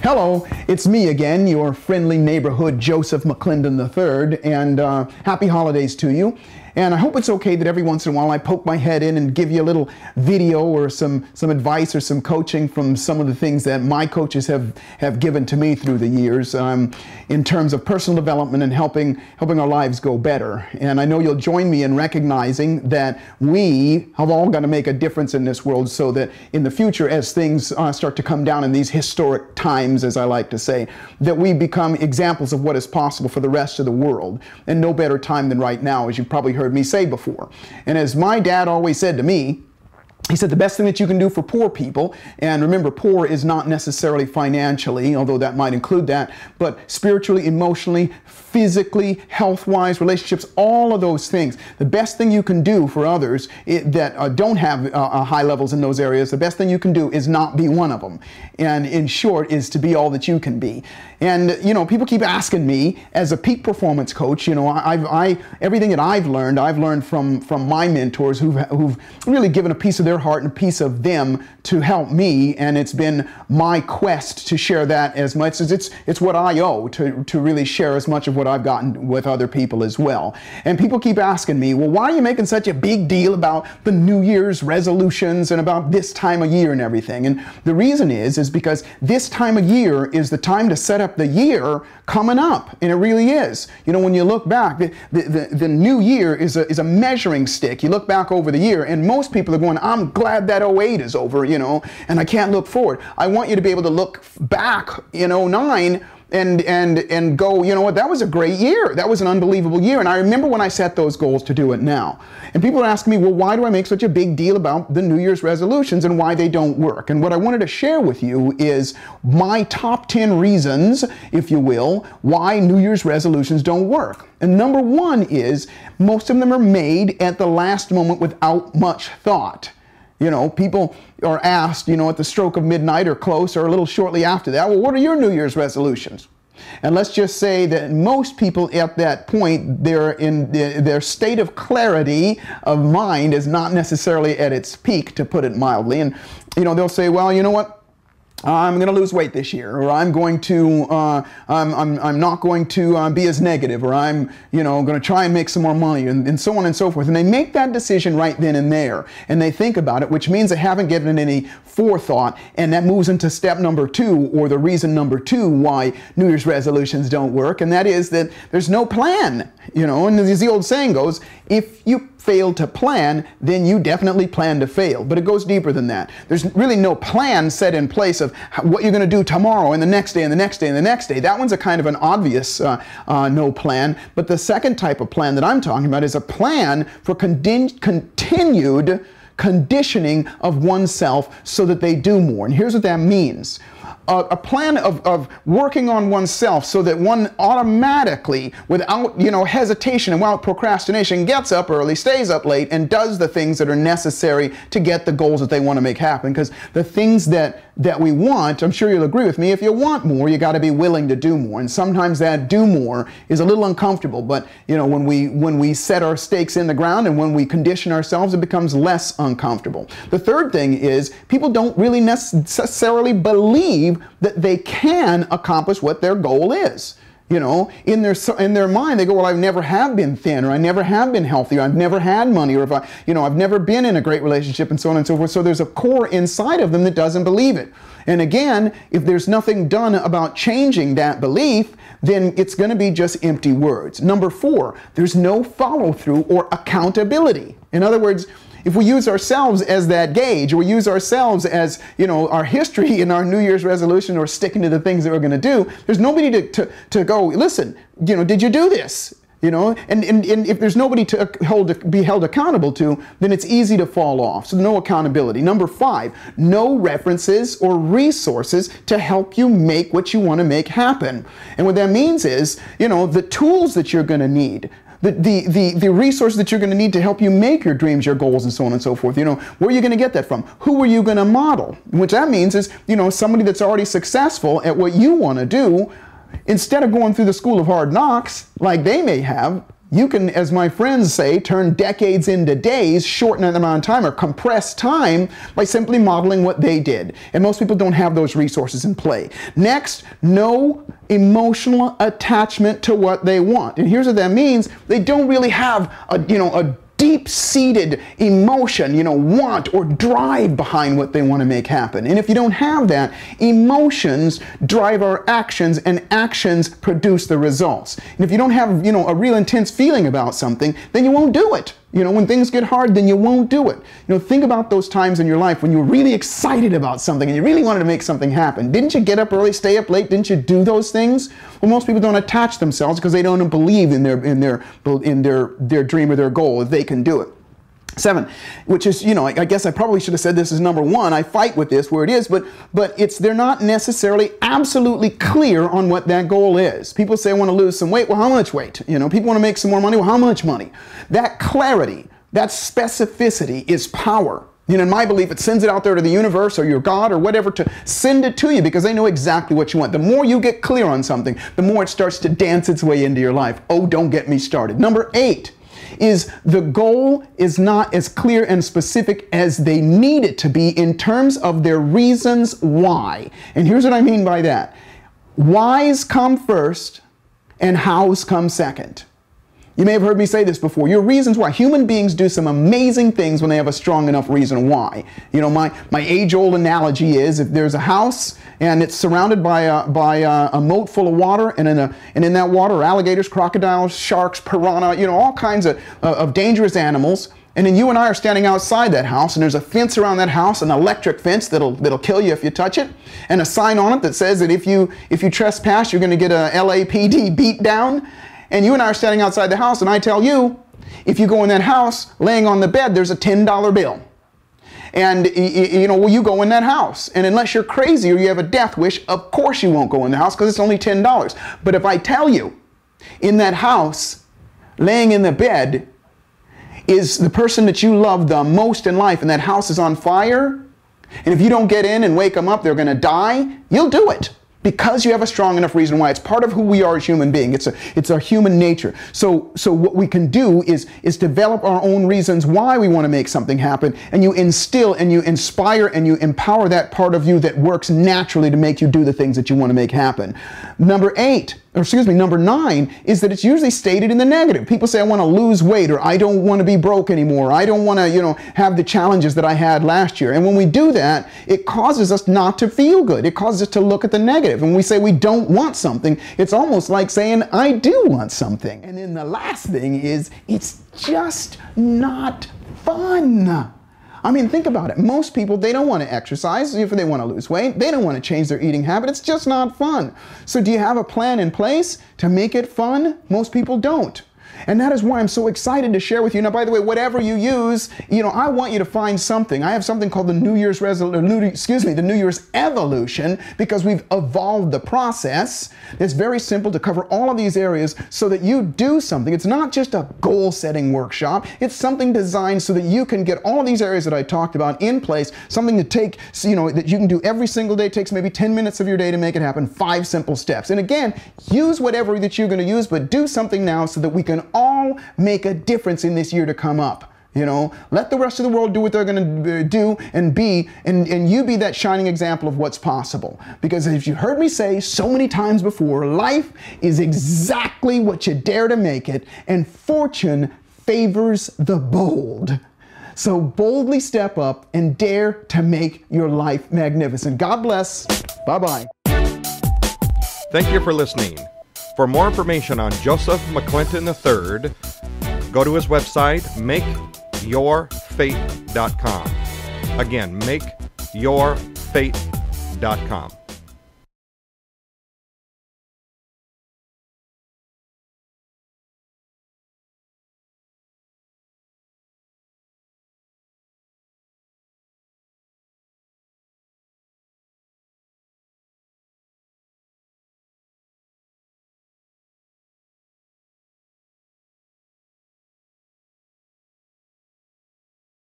Hello, it's me again, your friendly neighborhood Joseph McClendon III, and happy holidays to you. And I hope it's okay that every once in a while I poke my head in and give you a little video or some advice or some coaching from some of the things that my coaches have given to me through the years in terms of personal development and helping our lives go better. And I know you'll join me in recognizing that we have all got to make a difference in this world so that in the future, as things start to come down in these historic times, as I like to say, that we become examples of what is possible for the rest of the world. And no better time than right now, as you've probably heard me say before. And as my dad always said to me, he said the best thing that you can do for poor people, and remember, poor is not necessarily financially, although that might include that, but spiritually, emotionally, physically, health-wise, relationships, all of those things. The best thing you can do for others that don't have high levels in those areas, the best thing you can do is not be one of them. And in short, is to be all that you can be. And, you know, people keep asking me, as a peak performance coach, you know, everything that I've learned from my mentors who've really given a piece of their heart and a piece of them to help me, and it's been my quest to share that as much as it's what I owe to really share as much of what I've gotten with other people as well. And people keep asking me, well, why are you making such a big deal about the New Year's resolutions and about this time of year and everything? And the reason is because this time of year is the time to set up the year coming up, and it really is. You know, when you look back, the new year is a measuring stick. You look back over the year, and most people are going, I'm glad that '08 is over, you know, and I can't look forward. I want you to be able to look back in '09 and go, you know what, that was a great year. That was an unbelievable year. And I remember when I set those goals to do it now. And people are asking me, well, why do I make such a big deal about the New Year's resolutions and why they don't work? And what I wanted to share with you is my top 10 reasons, if you will, why New Year's resolutions don't work. And number one is most of them are made at the last moment without much thought. You know, people are asked, you know, at the stroke of midnight or close or a little shortly after that, well, what are your New Year's resolutions? And let's just say that most people at that point, their state of clarity of mind is not necessarily at its peak, to put it mildly. And, you know, they'll say, well, you know what? I'm going to lose weight this year, or I'm going to, I'm not going to be as negative, or I'm, you know, going to try and make some more money, and so on and so forth. And they make that decision right then and there, and they think about it, which means they haven't given it any forethought, and that moves into step number two, or the reason number two why New Year's resolutions don't work, and that is that there's no plan, you know, and as the old saying goes, if you fail to plan, then you definitely plan to fail. But it goes deeper than that. There's really no plan set in place of what you're going to do tomorrow and the next day and the next day and the next day. That one's a kind of an obvious no plan. But the second type of plan that I'm talking about is a plan for continued conditioning of oneself so that they do more. And here's what that means. A plan of working on oneself so that one automatically, without, you know, hesitation and without procrastination, gets up early, stays up late, and does the things that are necessary to get the goals that they want to make happen. Because the things that we want, I'm sure you'll agree with me, if you want more, you got to be willing to do more. And sometimes that do more is a little uncomfortable, but, you know, when we set our stakes in the ground and when we condition ourselves, it becomes less uncomfortable. The third thing is people don't really necessarily believe that they can accomplish what their goal is. You know, in their mind, they go, well, I never have been thin, or I never have been healthy, or I've never had money, or I've never been in a great relationship, and so on and so forth. So there's a core inside of them that doesn't believe it. And again, if there's nothing done about changing that belief, then it's going to be just empty words. Number four, there's no follow-through or accountability. In other words, if we use ourselves as that gauge, or we use ourselves as, you know, our history in our New Year's resolution, or sticking to the things that we're going to do, there's nobody to go, listen, you know, did you do this? You know, and if there's nobody to be held accountable to, then it's easy to fall off. So no accountability. Number five, no references or resources to help you make what you want to make happen. And what that means is, you know, the tools that you're going to need, the resources that you're going to need to help you make your dreams, your goals, and so on and so forth. You know, where are you going to get that from? Who are you going to model? Which that means is, you know, somebody that's already successful at what you want to do. Instead of going through the school of hard knocks, like they may have, You can, as my friends say, turn decades into days, shorten the amount of time, or compress time by simply modeling what they did. And most people don't have those resources in play. Next, no emotional attachment to what they want. And here's what that means. They don't really have a deep-seated emotion, want or drive behind what they want to make happen. And if you don't have that, emotions drive our actions, and actions produce the results. And if you don't have, a real intense feeling about something, then you won't do it. When things get hard, then you won't do it. Think about those times in your life when you were really excited about something and you really wanted to make something happen. Didn't you get up early, stay up late? Didn't you do those things? Well, most people don't attach themselves because they don't believe in their dream or their goal if they can do it. 7, which is, I guess I probably should have said this is number 1. I fight with this where it is, but they're not necessarily absolutely clear on what that goal is. People say, I want to lose some weight. Well, how much weight? People want to make some more money. Well, how much money? That clarity, that specificity is power. In my belief, it sends it out there to the universe or your God or whatever to send it to you because they know exactly what you want. The more you get clear on something, the more it starts to dance its way into your life. Oh, don't get me started. Number 8. Is the goal is not as clear and specific as they need it to be in terms of their reasons why. And here's what I mean by that. Whys come first and hows come second. You may have heard me say this before. Your reasons why. Human beings do some amazing things when they have a strong enough reason why. My age-old analogy is if there's a house and it's surrounded by a moat full of water, and in that water are alligators, crocodiles, sharks, piranha, all kinds of dangerous animals. And then you and I are standing outside that house, and there's a fence around that house, an electric fence that'll kill you if you touch it, and a sign on it that says that if you trespass, you're going to get a LAPD beat down. And you and I are standing outside the house, and I tell you, if you go in that house, laying on the bed, there's a $10 bill. And, you go in that house. And unless you're crazy or you have a death wish, of course you won't go in the house because it's only $10. But if I tell you, in that house, laying in the bed, is the person that you love the most in life, and that house is on fire, and if you don't get in and wake them up, they're going to die, you'll do it. Because you have a strong enough reason why. It's part of who we are as human beings. It's our human nature. So what we can do is develop our own reasons why we want to make something happen, and you instill and you inspire and you empower that part of you that works naturally to make you do the things that you want to make happen. Number 9 is that it's usually stated in the negative. People say, I want to lose weight, or I don't want to be broke anymore. I don't want to, have the challenges that I had last year. And when we do that, it causes us not to feel good. It causes us to look at the negative. When we say we don't want something, it's almost like saying, I do want something. And then the last thing is, it's just not fun. I mean, think about it. Most people, they don't want to exercise if they want to lose weight. They don't want to change their eating habit. It's just not fun. So do you have a plan in place to make it fun? Most people don't. And that is why I'm so excited to share with you. Now, by the way, whatever you use, I want you to find something. I have something called the New Year's Evolution, because we've evolved the process. It's very simple to cover all of these areas so that you do something. It's not just a goal-setting workshop. It's something designed so that you can get all of these areas that I talked about in place, something to take, that you can do every single day. It takes maybe 10 minutes of your day to make it happen. 5 simple steps. And again, use whatever that you're going to use, but do something now so that we can all make a difference in this year to come up. Let the rest of the world do what they're going to do and be, and you be that shining example of what's possible. Because as you heard me say so many times before, life is exactly what you dare to make it, and fortune favors the bold. So boldly step up and dare to make your life magnificent. God bless. Bye-bye. Thank you for listening. For more information on Joseph McClendon III, go to his website, makeyourfate.com. Again, makeyourfate.com.